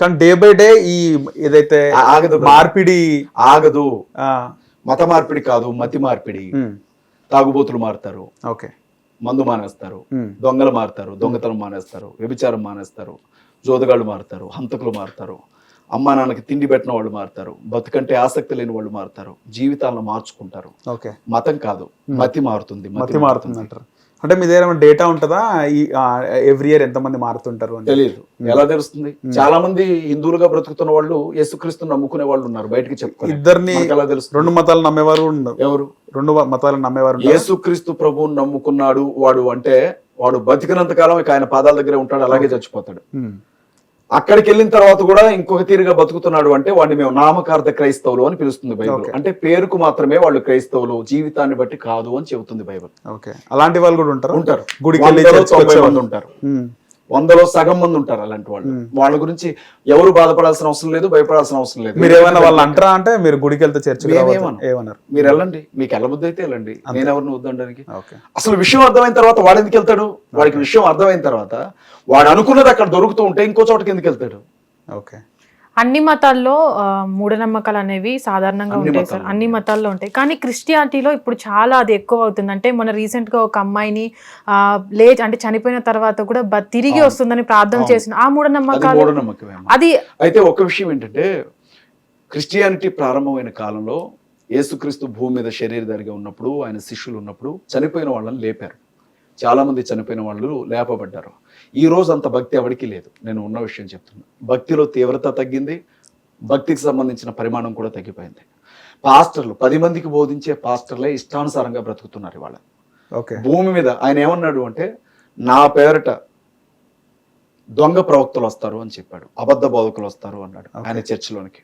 కానీ day by day ఈ ఏదైతే ఆగదు, మార్పిడి ఆగదు. మత మార్పిడి కాదు, మతి మార్పిడి. తాగుబోతులు మారుతారు, ఓకే, మందు మానేస్తారు, దొంగలు మారుతారు, దొంగతనం మానేస్తారు, వ్యభిచారం మానేస్తారు, జోదగాళ్ళు మారుతారు, హంతకులు మారుతారు, అమ్మా నాన్నకి తిండి పెట్టిన వాళ్ళు మారుతారు, బతుకంటే ఆసక్తి లేని వాళ్ళు మారుతారు, జీవితాలను మార్చుకుంటారు. ఓకే, మతం కాదు, మతి మారుతుంది. మతి మారుతుంది అంటారు. అంటే మీ దగ్గర డేటా ఉంటుందా ఎవ్రీ ఇయర్ ఎంతమంది మారుతుంటారు అని? తెలియదు. ఎలా తెలుస్తుంది? చాలా మంది హిందువులుగా బ్రతుకుతున్న వాళ్ళు యేసుక్రీస్తుని నమ్ముకునే వాళ్ళు ఉన్నారు, బయటికి చెప్పుకో. ఇద్దరిని ఎలా తెలుస్తుంది? రెండు మతాలు నమ్మేవారు ఉన్నారు. ఎవరు? రెండు మతాలు నమ్మేవారు. యేసుక్రీస్తు ప్రభువుని నమ్ముకున్నాడు వాడు అంటే వాడు బతికినంత కాలం ఇక ఆయన పాదాల దగ్గరే ఉంటాడు, అలాగే చచ్చిపోతాడు. అక్కడికి వెళ్ళిన తర్వాత కూడా ఇంకొక తీరుగా బతుకుతున్నాడు అంటే వాడిని మేము నామకార్థ క్రైస్తవులు అని పిలుస్తుంది బైబిల్. అంటే పేరుకు మాత్రమే వాళ్ళు క్రైస్తవులు, జీవితాన్ని బట్టి కాదు అని చెబుతుంది బైబిల్. ఓకే, అలాంటి వాళ్ళు కూడా ఉంటారు. గుడికి 190 మంది ఉంటారు, 100లో సగం మంది ఉంటారు అలాంటి వాళ్ళు. వాళ్ళ గురించి ఎవరు బాధపడాల్సిన అవసరం లేదు, భయపడాల్సిన అవసరం లేదు. మీరు ఏమైనా వాళ్ళు అంటారా? అంటే మీరు గుడికి వెళ్తే చర్చ ఏమన్నారు? మీరు వెళ్ళండి, మీకు వెళ్ళబుద్ధి అయితే వెళ్ళండి, నేను ఎవరిని వద్దనడానికి. అసలు విషయం అర్థమైన తర్వాత వాడు ఎందుకు వెళ్తాడు? వాడికి విషయం అర్థమైన తర్వాత వాడు అనుకున్నది అక్కడ దొరుకుతూ ఉంటే ఇంకో చోటకి ఎందుకు వెళ్తాడు? ఓకే, అన్ని మతాల్లో మూఢనమ్మకాలు అనేవి సాధారణంగా ఉంటాయి సార్, అన్ని మతాల్లో ఉంటాయి. కానీ క్రిస్టియానిటీలో ఇప్పుడు చాలా అది ఎక్కువ అవుతుంది. అంటే మన రీసెంట్ గా ఒక అమ్మాయిని అంటే చనిపోయిన తర్వాత కూడా తిరిగి వస్తుందని ప్రార్థన చేసిన ఆ మూఢనమ్మకాలు. అది అయితే ఒక విషయం ఏంటంటే, క్రిస్టియానిటీ ప్రారంభమైన కాలంలో యేసుక్రీస్తు భూమి మీద శరీరధారిగా ఉన్నప్పుడు, ఆయన శిష్యులు ఉన్నప్పుడు చనిపోయిన వాళ్ళని లేపారు. చాలా మంది చనిపోయిన వాళ్ళు లేపబడ్డారు. ఈ రోజు అంత భక్తి ఎవరికి లేదు. నేను ఉన్న విషయం చెప్తున్నా. భక్తిలో తీవ్రత తగ్గింది, భక్తికి సంబంధించిన పరిమాణం కూడా తగ్గిపోయింది. పాస్టర్లు 10 మందికి బోధించే పాస్టర్లే ఇష్టానుసారంగా బ్రతుకుతున్నారు ఇవాళ. ఓకే, భూమి మీద. ఆయన ఏమన్నాడు అంటే, నా పేరట దొంగ ప్రవక్తలు వస్తారు అని చెప్పాడు, అబద్ధ బోధకులు వస్తారు అన్నాడు ఆయన చర్చిలోనికి.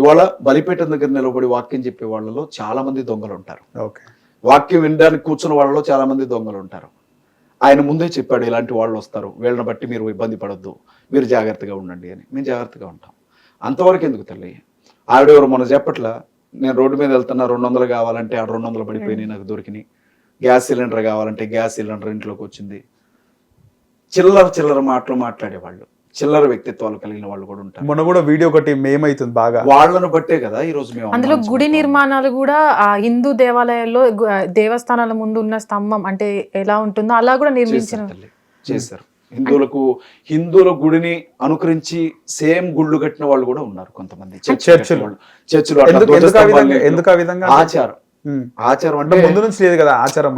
ఇవాళ బలిపీఠం దగ్గర నిలబడి వాక్యం చెప్పే వాళ్ళలో చాలా మంది దొంగలు ఉంటారు. వాక్యం వినడానికి కూర్చున్న వాళ్ళలో చాలా మంది దొంగలు ఉంటారు. ఆయన ముందే చెప్పాడు, ఇలాంటి వాళ్ళు వస్తారు, వీళ్ళని బట్టి మీరు ఇబ్బంది పడొద్దు, మీరు జాగ్రత్తగా ఉండండి అని. మేము జాగ్రత్తగా ఉంటాం. అంతవరకు ఎందుకు తల్లి? ఆవిడెవరు మొన్న చెప్పట్లా, నేను రోడ్డు మీద వెళ్తున్నా 200 కావాలంటే 200 పడిపోయినాయి నాకు దొరికినాయి, గ్యాస్ సిలిండర్ కావాలంటే గ్యాస్ సిలిండర్ ఇంట్లోకి వచ్చింది. చిల్లర మాటలు మాట్లాడేవాళ్ళు, చిల్లర వ్యక్తిత్వాలు కలిగిన వాళ్ళు కూడా ఉంటారు. మొన్న కూడా వీడియో ఒకటి మేమైతుంది బాగా, వాళ్ళను బట్టే కదా ఈ రోజు మేము. అందులో గుడి నిర్మాణాలు కూడా ఆ హిందూ దేవాలయాల్లో దేవస్థానాల ముందు ఉన్న స్తంభం అంటే ఎలా ఉంటుందో అలా కూడా చేశారు. హిందువుల గుడిని అనుకరించి సేమ్ గుళ్ళు కట్టిన వాళ్ళు కూడా ఉన్నారు కొంతమంది. చర్చిలు ఆచారం అంటే ముందు నుంచి లేదు కదా ఆచారం.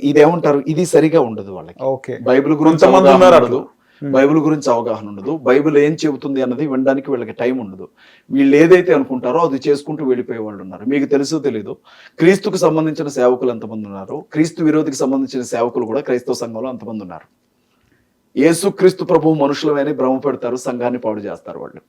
ఇదేమంటారు, ఇది సరిగా ఉండదు వాళ్ళకి. బైబిల్ గురించి బైబిల్ గురించి అవగాహన ఉండదు, బైబిల్ ఏం చెబుతుంది అన్నది వినడానికి వీళ్ళకి టైం ఉండదు. వీళ్ళు ఏదైతే అనుకుంటారో అది చేసుకుంటూ వెళ్ళిపోయే వాళ్ళు ఉన్నారు. మీకు తెలుసో తెలీదు, క్రీస్తుకు సంబంధించిన సేవకులు ఎంతమంది ఉన్నారు, క్రీస్తు విరోధికి సంబంధించిన సేవకులు కూడా క్రైస్తవ సంఘంలో అంతమంది ఉన్నారు. యేసు క్రీస్తు ప్రభువు మనుషులమని భ్రమ పెడతారు, సంఘాన్ని పాడు చేస్తారు వాళ్ళు.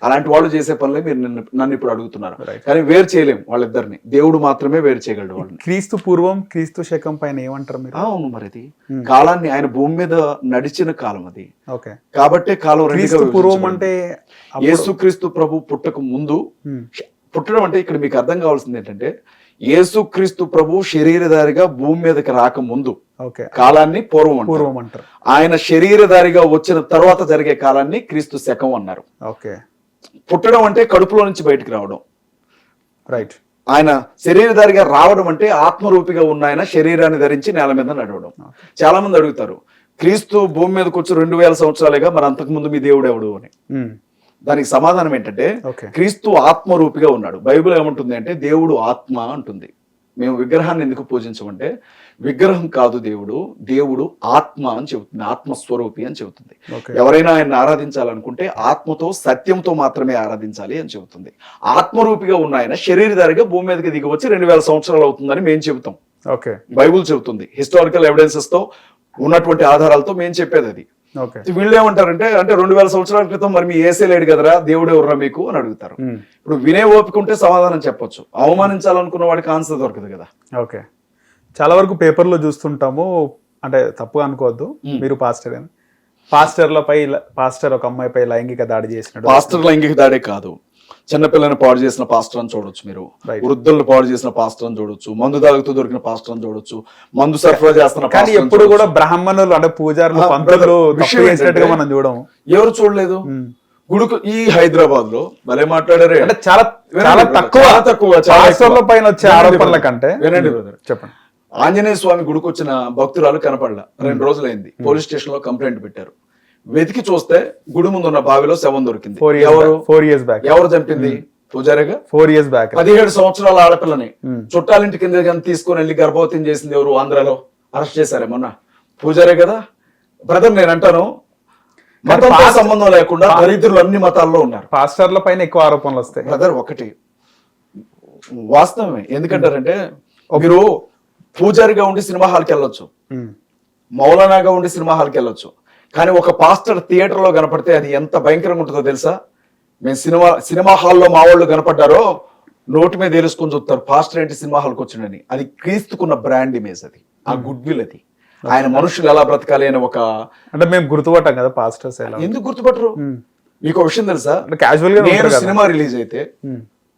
అలాంటి వాళ్ళు చేసే పనులే మీరు నన్ను ఇప్పుడు అడుగుతున్నారు. కానీ వేరు చేయలేం వాళ్ళిద్దరిని, దేవుడు మాత్రమే వేరు చేయగలడు వాళ్ళని. క్రీస్తు పూర్వం క్రీస్తు శకం పైన ఏమంటారు మీరు? అవును, మరి అది కాలాన్ని, ఆయన భూమి మీద నడిచిన కాలం అది. కాబట్టే కాలం పూర్వం అంటే యేసుక్రీస్తు ప్రభు పుట్టక ముందు. పుట్టడం అంటే ఇక్కడ మీకు అర్థం కావాల్సింది ఏంటంటే, యేసుక్రీస్తు ప్రభు శరీరధారిగా భూమి మీదకి రాక ముందు కాలాన్ని పూర్వం అంటారు. ఆయన శరీరధారిగా వచ్చిన తర్వాత జరిగే కాలాన్ని క్రీస్తు శకం అన్నారు. పుట్టడం అంటే కడుపులో నుంచి బయటకు రావడం. రైట్. ఆయన శరీరధారిగా రావడం అంటే ఆత్మరూపిగా ఉన్న ఆయన శరీరాన్ని ధరించి నేల మీద నడవడం. చాలా మంది అడుగుతారు, క్రీస్తు భూమి మీదకి వచ్చి 2000 సంవత్సరాలుగా, మరి అంతకు ముందు మీ దేవుడు ఎవడు అని. దానికి సమాధానం ఏంటంటే, క్రీస్తు ఆత్మరూపిగా ఉన్నాడు. బైబిల్ ఏమంటుంది అంటే, దేవుడు ఆత్మ అంటుంది. మేము విగ్రహాన్ని ఎందుకు పూజించమంటే, విగ్రహం కాదు దేవుడు, దేవుడు ఆత్మ అని చెబుతుంది, ఆత్మస్వరూపి అని చెబుతుంది. ఎవరైనా ఆయన ఆరాధించాలనుకుంటే ఆత్మతో సత్యంతో మాత్రమే ఆరాధించాలి అని చెబుతుంది. ఆత్మరూపిగా ఉన్న ఆయన శరీరధారిగా భూమి మీదకి దిగి వచ్చి 2000 సంవత్సరాలు అవుతుందని మేము చెబుతాం. బైబుల్ చెబుతుంది, హిస్టారికల్ ఎవిడెన్సెస్ తో ఉన్నటువంటి ఆధారాలతో మేము చెప్పేది అది. వీళ్ళు ఏమంటారంటే, అంటే 2000 సంవత్సరాల క్రితం మరి మీ ఏసే లేడు కదరా, దేవుడే ఉర్రా మీకు అని అడుగుతారు. ఇప్పుడు వినే ఓపిక ఉంటే సమాధానం చెప్పొచ్చు, అవమానించాలనుకున్న వాడికి ఆన్సర్ దొరకదు కదా. ఓకే, చాలా వరకు పేపర్లో చూస్తుంటాము, అంటే తప్పుగా అనుకోవద్దు, మీరు పాస్టర్ ఒక అమ్మాయిపై లైంగిక దాడి చేసినాడు. పాస్టర్ లైంగిక దాడే కాదు, చిన్నపిల్లని పాడు చేసిన పాస్టర్ అని చూడొచ్చు, మీరు వృద్ధులను పాడు చేసిన పాస్టర్ అని చూడొచ్చు, మందు తాగుతూ దొరికిన పాస్టర్ అని చూడొచ్చు, మందు సరఫరా చేస్తున్న. కానీ ఎప్పుడు కూడా బ్రాహ్మణులు అంటే పూజారులు పంతులు మనం చూడము. ఎవరు చూడలేదు? గుడుకు ఈ హైదరాబాద్ లో భలే మాట్లాడారే. అంటే చాలా వినండి చాలా brother, తక్కువ చాలా తక్కువ, చాలా పాస్టర్ల ఎక్కువ. పైన వచ్చే వినండి ఆరోపణల brother, కంటే వినండి బ్రదర్. చెప్పండి. ఆంజనేయ స్వామి గుడికి వచ్చిన భక్తురాలు కనపడలా, 2 రోజులైంది. పోలీస్ స్టేషన్ లో కంప్లైంట్ పెట్టారు. వెతికి చూస్తే గుడి ముందు ఉన్న బావిలో శవం దొరికింది. 4 years back ఎవరు చంపింది? పూజారిగా. 4 years back 17 సంవత్సరాల ఆడపిల్లని చుట్టాలింటి కింద తీసుకొని వెళ్ళి గర్భవతిని చేసింది ఎవరు? ఆంధ్రాలో అరెస్ట్ చేశారే మొన్న. పూజారే కదా బ్రదర్. నేను అంటాను, మతంతో సంబంధం లేకుండా దరిద్రులు అన్ని మతాల్లో ఉన్నారు. పాస్టర్ల పైన ఎక్కువ ఆరోపణలు వస్తాయి బ్రదర్. ఒకటి వాస్తవమే. ఎందుకంటారంటే మీరు పూజారిగా ఉండి సినిమా హాల్కి వెళ్ళొచ్చు, మౌలానాగా ఉండి సినిమా హాల్కి వెళ్ళొచ్చు, కానీ ఒక పాస్టర్ థియేటర్ లో కనపడితే అది ఎంత భయంకరంగా ఉంటుందో తెలుసా? మేము సినిమా హాల్లో మా వాళ్ళు కనపడ్డారో నోటి మీద ఏలుసుకొని చూస్తారు, పాస్టర్ ఏంటి సినిమా హాల్కి వచ్చిండని. అది క్రీస్తుకున్న బ్రాండ్ ఇమేజ్, అది ఆ గుడ్ విల్, అది ఆయన మనుషులు ఎలా బ్రతకాలి అని ఒక. అంటే మేము గుర్తుపట్టాం కదా పాస్టర్స్ ఎలా. ఎందుకు గుర్తుపట్టరు? మీకు ఒక విషయం తెలుసా? క్యాజువల్ గా నేను సినిమా రిలీజ్ అయితే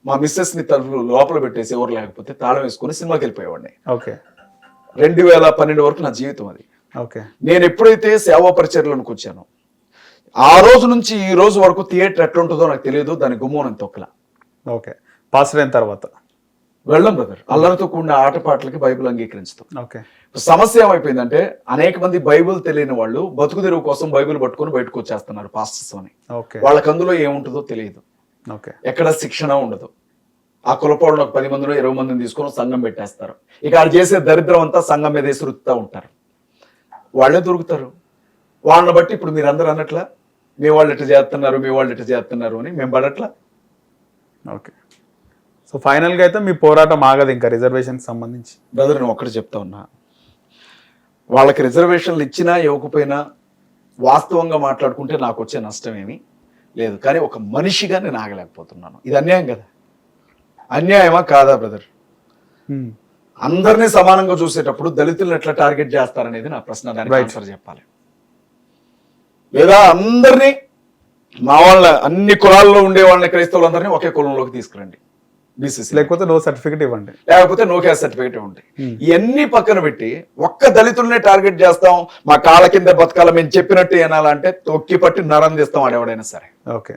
మా మిస్సెస్ ని తలుపు లోపల పెట్టేసి ఎవరు లేకపోతే తాళం వేసుకుని సినిమాకి వెళ్ళిపోయేవాడిని. ఓకే. 2012 వరకు నా జీవితం అది. ఓకే. నేను ఎప్పుడైతే సేవా పరిచర్లకు వచ్చానో ఆ రోజు నుంచి ఈ రోజు వరకు థియేటర్ ఎట్లా ఉంటుందో నాకు తెలియదు. దాని గుమ్మం తొక్కలా. ఓకే. పాస్టర్ అయిన తర్వాత వెళ్ళం బ్రదర్. అల్లరితో కూడిన ఆటపాటలకి బైబిల్ అంగీకరించుతాం. ఓకే. సమస్య ఏమైపోయిందంటే అనేక మంది బైబిల్ తెలియని వాళ్ళు బతుకు తెరువు కోసం బైబిల్ పట్టుకొని బయటకు వచ్చేస్తున్నారు పాస్టర్స్ అని. ఓకే. వాళ్ళకి అందులో ఏముంటుందో తెలియదు. ఓకే. ఎక్కడ శిక్షణ ఉండదు. ఆ కులపోళ్ళు 10 మందిలో 20 మందిని తీసుకొని సంఘం పెట్టేస్తారు. ఇక వాళ్ళు చేసే దరిద్రం అంతా సంఘం మీద వేసి రుత్తా ఉంటారు. వాళ్ళే దొరుకుతారు. వాళ్ళని బట్టి ఇప్పుడు మీరు అందరూ అన్నట్లా మీ వాళ్ళు ఇట్లా చేస్తున్నారు, మీ వాళ్ళు ఇట్లా చేస్తున్నారు అని మేము పడట్లా. ఓకే. సో ఫైనల్ గా అయితే మీ పోరాటం ఆగదు ఇంకా రిజర్వేషన్ సంబంధించి. బ్రదర్ నేను ఒక్కటి చెప్తా ఉన్నా, వాళ్ళకి రిజర్వేషన్లు ఇచ్చినా ఇవ్వకపోయినా వాస్తవంగా మాట్లాడుకుంటే నాకు వచ్చే నష్టం ఏమీ లేదు. కానీ ఒక మనిషిగా నేను ఆగలేకపోతున్నాను. ఇది అన్యాయం కదా? అన్యాయమా కాదా బ్రదర్? అందరినీ సమానంగా చూసేటప్పుడు దళితులను ఎట్లా టార్గెట్ చేస్తారనేది నా ప్రశ్న. దానికి ఆన్సర్ చెప్పాలి. లేదా అందరినీ మా వాళ్ళ అన్ని కులాల్లో ఉండే వాళ్ళని క్రైస్తవులందరినీ ఒకే కులంలోకి తీసుకురండి, బీసీసీ, లేకపోతే నో సర్టిఫికేట్ ఇవ్వండి, లేకపోతే నో క్యాస్ట్ సర్టిఫికేట్ ఇవ్వండి. ఇవన్నీ పక్కన పెట్టి ఒక్క దళితుల్నే టార్గెట్ చేస్తాం, మా కాళ్ళ కింద బతకాల మేము చెప్పినట్టు ఏనాలంటే తొక్కి పట్టి నరం తీస్తాం ఆడెవడైనా సరే. ఓకే.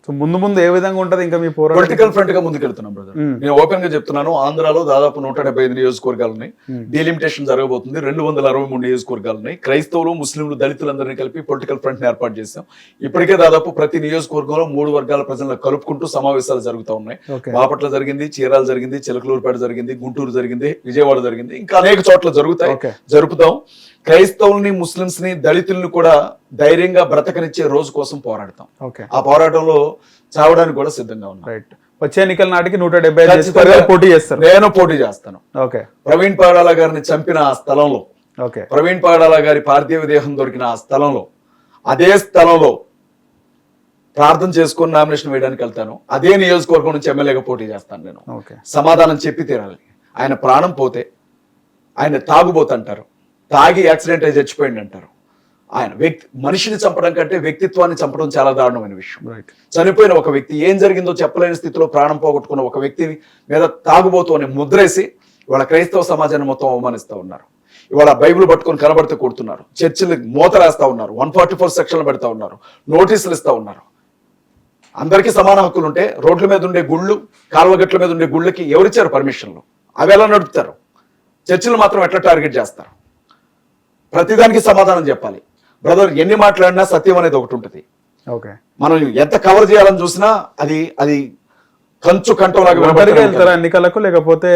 సో ముందు ఏ విధంగా ఉంటది ఇంకా మీ పోరాటం? పొలిటికల్ ఫ్రంట్ గా ముందుకెళ్తున్నాం బ్రదర్. నేను ఓపెన్ గా చెప్తున్నాను, ఆంధ్రాలో దాదాపు 175 నియోజకవర్గాలు ఉన్నాయి. డీలిమిటేషన్ జరగబోతుంది. 263 నియోజకవర్గాలు ఉన్నాయి. క్రైస్తవులు, ముస్లింలు, దళితులందరినీ కలిపి పొలిటికల్ ఫ్రంట్ ని ఏర్పాటు చేశాం. ఇప్పటికే దాదాపు ప్రతి నియోజకవర్గంలో 3 వర్గాల ప్రజలను కలుపుకుంటూ సమావేశాలు జరుగుతూ ఉన్నాయి. బాపట్ల జరిగింది, చీరాల జరిగింది, చిలకలూరుపేట జరిగింది, గుంటూరు జరిగింది, విజయవాడ జరిగింది, ఇంకా అనేక చోట్ల జరుగుతాయి, జరుపుతాం. క్రైస్తవుల్ని, ముస్లింస్ ని, దళితుల్ని కూడా ధైర్యంగా బ్రతకనిచ్చే రోజు కోసం పోరాడతాం. ఆ పోరాటంలో చావడానికి కూడా సిద్ధంగా ఉన్నాం. వచ్చే ఎన్నికల నాటికి 175 పోటీ చేస్తారు. నేను పోటీ చేస్తాను. ఓకే. ప్రవీణ్ పగడాల గారిని చంపిన ఆ స్థలంలో, ఓకే, ప్రవీణ్ పగడాల గారి పార్థివ దేహం దొరికిన ఆ స్థలంలో, అదే స్థలంలో ప్రార్థన చేసుకుని నామినేషన్ వేయడానికి వెళ్తాను. అదే నియోజకవర్గం నుంచి ఎమ్మెల్యేగా పోటీ చేస్తాను నేను. సమాధానం చెప్పి తీరాలి. ఆయన ప్రాణం పోతే ఆయన తాగుబోతుంటారు, తాగి యాక్సిడెంట్ అయి చచ్చిపోయింది అంటారు. ఆయన మనిషిని చంపడం కంటే వ్యక్తిత్వాన్ని చంపడం చాలా దారుణమైన విషయం. చనిపోయిన ఒక వ్యక్తి, ఏం జరిగిందో చెప్పలేని స్థితిలో ప్రాణం పోగొట్టుకున్న ఒక వ్యక్తి మీద తాగుబోతూ అని ముద్రేసి ఇవాళ క్రైస్తవ సమాజాన్ని మొత్తం అవమానిస్తూ ఉన్నారు. ఇవాళ బైబిల్ పట్టుకొని కనబడితే కొడుతున్నారు, చర్చిలు మూతరేస్తా ఉన్నారు, 144 సెక్షన్లు పెడతా ఉన్నారు, నోటీసులు ఇస్తా ఉన్నారు. అందరికీ సమాన హక్కులు ఉంటే రోడ్ల మీద ఉండే గుళ్ళు, కాలువగట్ల మీద ఉండే గుళ్ళకి ఎవరిచ్చారు పర్మిషన్లు? అవి ఎలా నడుపుతారు? చర్చిలు మాత్రం ఎట్లా టార్గెట్ చేస్తారు? ప్రతిదానికి సమాధానం చెప్పాలి బ్రదర్. ఎన్ని మాట్లాడినా సత్యం అనేది ఒకటి ఉంటుంది. మనం ఎంత కవర్ చేయాలని చూసినా అది కంచు కంటోలాగా ఎన్నికలకు, లేకపోతే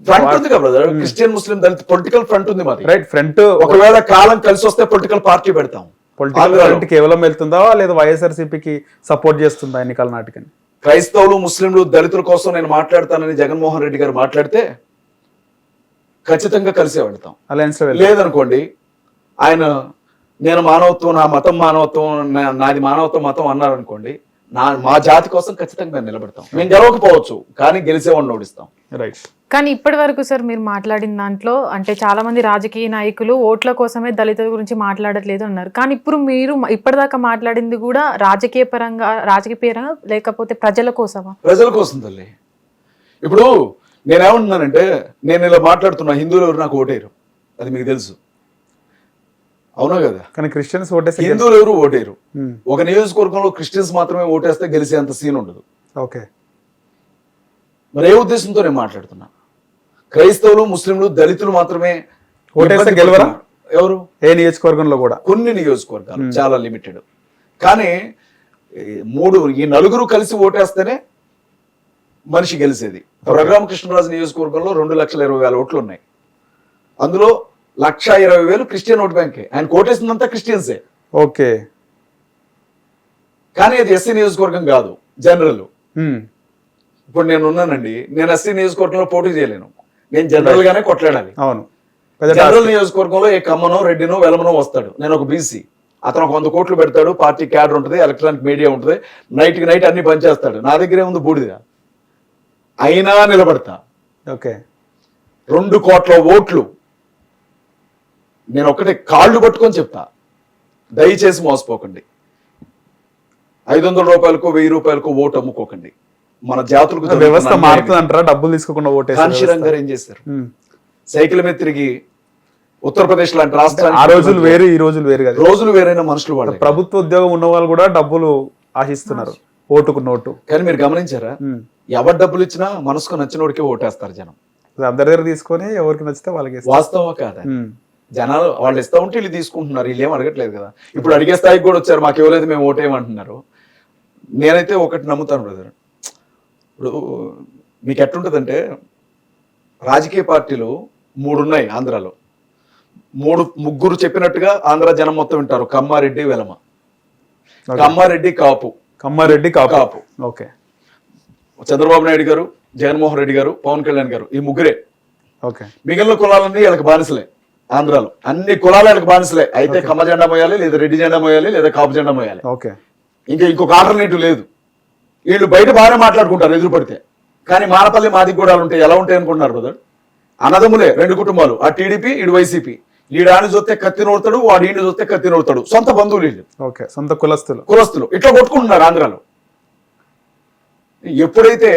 ఫ్రంట్ ఉంది కదా బ్రదర్. క్రిస్టియన్, ముస్లిం, దళిత పొలిటికల్ ఫ్రంట్ ఉంది మాది. ఫ్రంట్ ఒకవేళ కాలం కలిసి వస్తే పొలిటికల్ పార్టీ పెడతాం. పొలిటికల్ ఫ్రంట్ కేవలం వెళ్తుందా లేదా వైఎస్ఆర్సీపీకి సపోర్ట్ చేస్తుందా ఎన్నికల నాటికి? క్రైస్తవులు, ముస్లింలు, దళితుల కోసం నేను మాట్లాడతానని జగన్మోహన్ రెడ్డి గారు మాట్లాడితే ఖచ్చితంగా కలిసే వెళ్తాం. లేదనుకోండి, ఆయన నేను మానవత్వం, నా మతం మానవత్వం, నాది మానవత్వం మతం అన్నారు అనుకోండి, మా జాతి కోసం ఖచ్చితంగా మేము నిలబడతాం. మేము గెలవకపోవచ్చు, కానీ గెలిచేవాడిని ఓడిస్తాం. రైట్. కానీ ఇప్పటి వరకు సార్ మీరు మాట్లాడిన దాంట్లో అంటే చాలా మంది రాజకీయ నాయకులు ఓట్ల కోసమే దళితుల గురించి మాట్లాడట్లేదు అన్నారు. కానీ ఇప్పుడు మీరు ఇప్పటిదాకా మాట్లాడింది కూడా రాజకీయ పరంగా లేకపోతే ప్రజల కోసమా? ప్రజల కోసం తల్లి. ఇప్పుడు నేనేమంటున్నానంటే, నేను ఇలా మాట్లాడుతున్నా, హిందువులు ఎవరు నాకు ఓటేరు, అది మీకు తెలుసు. అవునా కదా? కానీ క్రిస్టియన్స్ ఓటేసి హిందువులు ఎవరు ఓటేరు. ఒక నియోజకవర్గంలో క్రిస్టియన్స్ మాత్రమే ఓటేస్తే గెలిచేంత సీన్ ఉండదు. ఓకే, మరి ఏ ఉద్దేశంతో నేను మాట్లాడుతున్నా? క్రైస్తవులు, ముస్లింలు, దళితులు మాత్రమే ఓటేస్తే గెలవరా? ఎవరు? ఏ నియోజకవర్గంలో కూడా కొన్ని నియోజకవర్గాలు చాలా లిమిటెడ్. కానీ ఈ నలుగురు కలిసి ఓటేస్తేనే మనిషి గెలిచేది. రఘురామకృష్ణరాజు నియోజకవర్గంలో 2,20,000 ఓట్లు ఉన్నాయి. అందులో 1,20,000 క్రిస్టియన్ ఓట్ బ్యాంకే. ఆయన కోటేసిందంతా క్రిస్టియన్సే. ఓకే, కానీ అది ఎస్సీ నియోజకవర్గం కాదు, జనరల్. ఇప్పుడు నేను ఉన్నానండి, నేను ఎస్సీ నియోజకవర్గంలో పోటీ చేయలేను, నేను జనరల్ గానే కొట్లాడాలి. అవును, జనరల్ నియోజకవర్గంలో ఏ కమ్మనో, రెడ్డినో, వెలమనో వస్తాడు, నేను ఒక బీసీ, అతను ఒక 100 కోట్లు పెడతాడు, పార్టీ క్యాడర్ ఉంటుంది, ఎలక్ట్రానిక్ మీడియా ఉంటుంది, నైట్ కి నైట్ అన్ని పనిచేస్తాడు. నా దగ్గరే ఉంది బూడిద, అయినా నిలబడతా. ఓకే, 2 కోట్ల ఓట్లు. నేను ఒకటే కాళ్ళు పట్టుకొని చెప్తా, దయచేసి మోసపోకండి. 500 రూపాయలకు 1000 రూపాయలకు ఓటు అమ్ముకోకండి. మన జాతులకు వ్యవస్థ మారుతుందంటారా? డబ్బులు తీసుకోకుండా ఓటేసి కాంశీరామ్ గారు ఏం చేశారు? సైకిల్ మీద తిరిగి ఉత్తరప్రదేశ్ లాంటి రాష్ట్రాలు, ఆ రోజులు వేరు, ఈ రోజులు వేరు కదా. రోజులు వేరైన మనుషులు వాళ్ళు. ప్రభుత్వ ఉద్యోగం ఉన్న వాళ్ళు కూడా డబ్బులు ఆశిస్తున్నారు, ఓటుకు నోటు. కానీ మీరు గమనించారా, ఎవరు డబ్బులు ఇచ్చినా మనసుకు నచ్చినోడికే ఓటేస్తారు జనం. అందరి దగ్గర తీసుకొని ఎవరికి నచ్చితే వాళ్ళకి ఇస్తారు. వాస్తవం కాదా? జనాలు వాళ్ళు ఇస్తా ఉంటే వీళ్ళు తీసుకుంటున్నారు, వీళ్ళు ఏం అడగట్లేదు కదా. ఇప్పుడు అడిగే స్థాయికి కూడా వచ్చారు, మాకు ఇవ్వలేదు మేము ఓటేయమంటున్నారు. నేనైతే ఒకటి నమ్ముతాను బ్రదర్, ఇప్పుడు మీకు ఎట్లుంటుందంటే, రాజకీయ పార్టీలు 3 ఉన్నాయి ఆంధ్రాలో. 3 చెప్పినట్టుగా ఆంధ్ర జనం మొత్తం వింటారు. కమ్మారెడ్డి, వెలమ. కమ్మారెడ్డి కాపు, కమ్మారెడ్డి కాపు. ఓకే, చంద్రబాబు నాయుడు గారు, జగన్మోహన్ రెడ్డి గారు, పవన్ కళ్యాణ్ గారు, ఈ ముగ్గురే. ఓకే, మిగిలిన కులాలన్నీ వీళ్ళకి బానిసలే. ఆంధ్రాలో అన్ని కులాలు వీళ్ళకి బానిసలే. అయితే కమ్మ జెండా మోయాలి, లేదా రెడ్డి జెండా మోయాలి, లేదా కాపు జెండా మోయాలి. ఓకే, ఇంకొక ఆల్టర్నేటివ్ లేదు. వీళ్ళు బయట బాగానే మాట్లాడుకుంటారు ఎదురు పడితే, కానీ మానపల్లి మాదిగూడాలు ఉంటాయి. ఎలా ఉంటాయి అనుకుంటున్నారు బ్రదర్? అన్నదమ్ములే 2 కుటుంబాలు, ఆ టీడీపీ, ఇడు వైసీపీ. ఈడు ఆని చూస్తే కత్తి నోడతాడు, వాడు ఈయన చూస్తే కత్తి నోడతాడు. సొంత బంధువులు వీళ్ళు. ఓకే, సొంత కులస్తులు ఇట్లా కొట్టుకుంటున్నారు ఆంధ్రాలో. ఎప్పుడైతే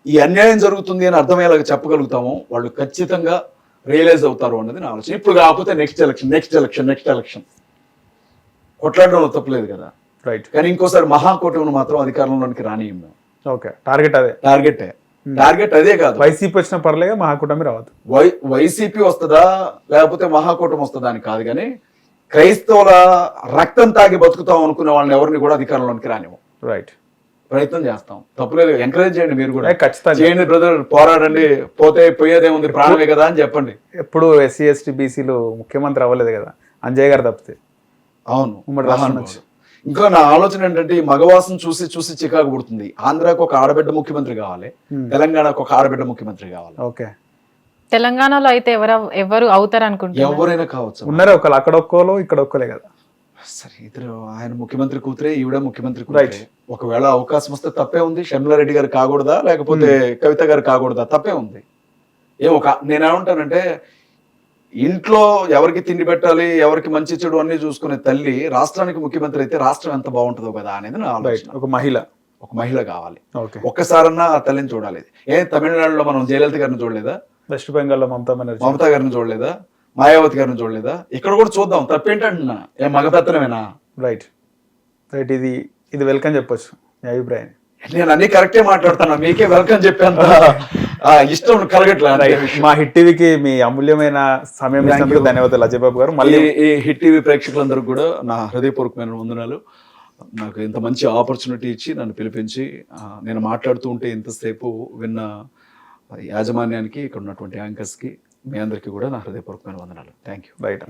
ఈ అన్యాయం జరుగుతుంది అని అర్థమయ్యేలాగా చెప్పగలుగుతామో వాళ్ళు ఖచ్చితంగా రియలైజ్ అవుతారు అన్నది నా ఆలోచన. ఇప్పుడు కాకపోతే నెక్స్ట్ ఎలక్షన్ కొట్లాడడంలో తప్పలేదు కదా. రైట్. కానీ ఇంకోసారి మహాకూటమిని మాత్రం అధికారంలోనికి రానియం మేము. ఓకే, టార్గెట్ అదే కాదు. వైసీపీ వచ్చిన పర్లేదు, మహాకూటమి రావద్దు. వైసీపీ వస్తుందా లేకపోతే మహాకూటమి వస్తుందా అని కాదు, కానీ క్రైస్తవుల రక్తం తాగి బతుకుతాం అనుకునే వాళ్ళని ఎవరిని కూడా అధికారంలోనికి రానివ్వం. రైట్, ప్రయత్నం చేస్తాం, తప్పులేదు. ఎంకరేజ్ చేయండి, మీరు కూడా ఖచ్చితంగా చేయండి బ్రదర్, పోరాడండి. పోయేదేముంది, ప్రాణమే కదా అని చెప్పండి. ఎప్పుడు ఎస్సీ ఎస్టీ బీసీలు ముఖ్యమంత్రి అవ్వలేదు కదా, అంజయ్ గారు తప్పితే. అవును, ఇంకా నా ఆలోచన ఏంటంటే, ఈ మగవాసం చూసి చూసి చికాకు పుడుతుంది. ఆంధ్రాకు ఒక ఆడబిడ్డ ముఖ్యమంత్రి కావాలి, తెలంగాణకు ఒక ఆడబిడ్డ ముఖ్యమంత్రి కావాలి. ఓకే, తెలంగాణలో అయితే ఎవరు అవుతారు అనుకుంటున్నారు? ఎవరైనా కావచ్చు. ఉన్నారే ఒకళ్ళు, అక్కడ ఒక్కోలో ఇక్కడ ఒక్కలే కదా. సరే, ఇద్దరు, ఆయన ముఖ్యమంత్రి కూతురే, ఈవిడ ముఖ్యమంత్రి కూతురే. ఒకవేళ అవకాశం వస్తే తప్పే ఉంది. షర్మిలారెడ్డి గారు కాకూడదా, లేకపోతే కవిత గారు కాకూడదా? తప్పే ఉంది. నేనేమంటానంటే, ఇంట్లో ఎవరికి తిండి పెట్టాలి, ఎవరికి మంచి చెడు అన్ని చూసుకునే తల్లి రాష్ట్రానికి ముఖ్యమంత్రి అయితే రాష్ట్రం ఎంత బాగుంటుందో కదా అనేది నా ఆలోచన. ఒక మహిళ కావాలి. ఒక్కసారన్నా ఆ తల్లిని చూడాలి. తమిళనాడులో మనం జయలలిత గారిని చూడలేదా? వెస్ట్ బెంగాల్లో మమతా గారిని చూడలేదా? మాయావతి గారిని చూడలేదా? ఇక్కడ కూడా చూద్దాం, తప్పేంటంటున్నా. మగపెత్తనమేనా? రైట్. ఇది వెల్కమ్ చెప్పొచ్చు మీ అభిప్రాయం. నేను అన్ని కరెక్టే మాట్లాడుతున్నా, మీకే వెల్కమ్ చెప్పేంత ఇష్టం కలగట్లా. మా హిట్ టీవీకి మీ అమూల్యమైన సమయం ఇచ్చినందుకు ధన్యవాదాలు అజయ్ బాబు గారు. మళ్ళీ ఈ హిట్ టీవీ ప్రేక్షకులందరూ కూడా నా హృదయపూర్వకమైన వందనాలు. నాకు ఇంత మంచి ఆపర్చునిటీ ఇచ్చి నన్ను పిలిపించి నేను మాట్లాడుతూ ఉంటే ఇంతసేపు విన్న యాజమాన్యానికి, ఇక్కడ ఉన్నటువంటి యాంకర్స్ కి, మీ అందరికీ కూడా నా హృదయపూర్వకమైన వందనాలు. Thank you. Right.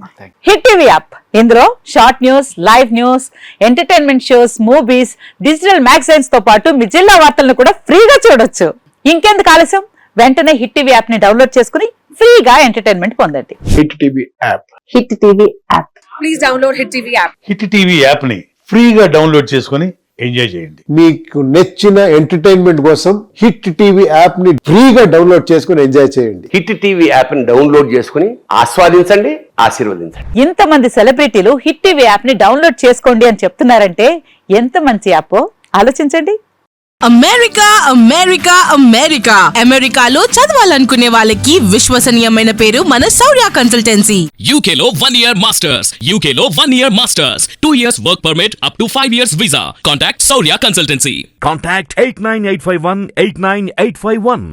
Hit TV app, ఇందులో short news, live news, entertainment shows, movies, digital magazines తో పాటు మీ జిల్లా వార్తలను కూడా ఫ్రీగా చూడొచ్చు. ఇంకెందుకు ఆలస్యం, వెంటనే హిట్ టీవీ యాప్ ని డౌన్లోడ్ చేసుకుని ఫ్రీగా ఎంటర్టైన్మెంట్ పొందండి. Hit TV app. Hit TV app. Please download hit TV app. Hit TV app ని ఫ్రీగా డౌన్లోడ్ చేసుకుని ఎంజాయ్ చేయండి. మీకు నచ్చిన ఎంటర్టైన్మెంట్ కోసం హిట్ టీవీ యాప్ ని ఫ్రీగా డౌన్లోడ్ చేసుకుని ఎంజాయ్ చేయండి. హిట్ టీవీ యాప్ ని డౌన్లోడ్ చేసుకుని ఆస్వాదించండి, ఆశీర్వదించండి. ఇంతమంది సెలబ్రిటీలు హిట్ టీవీ యాప్ ని డౌన్లోడ్ చేసుకోండి అని చెప్తున్నారంటే ఎంత మంచి యాప్ ఆలోచించండి. అమెరికా అమెరికా అమెరికా అమెరికాలో చదవాలనుకునే వాళ్ళకి విశ్వసనీయమైన పేరు మన శౌర్య కన్సల్టెన్సీ. UK లో 1 year masters. UK లో 1 year masters. 2 years work permit up to 5 years visa. Contact Saurya Consultancy. Contact 89851 89851.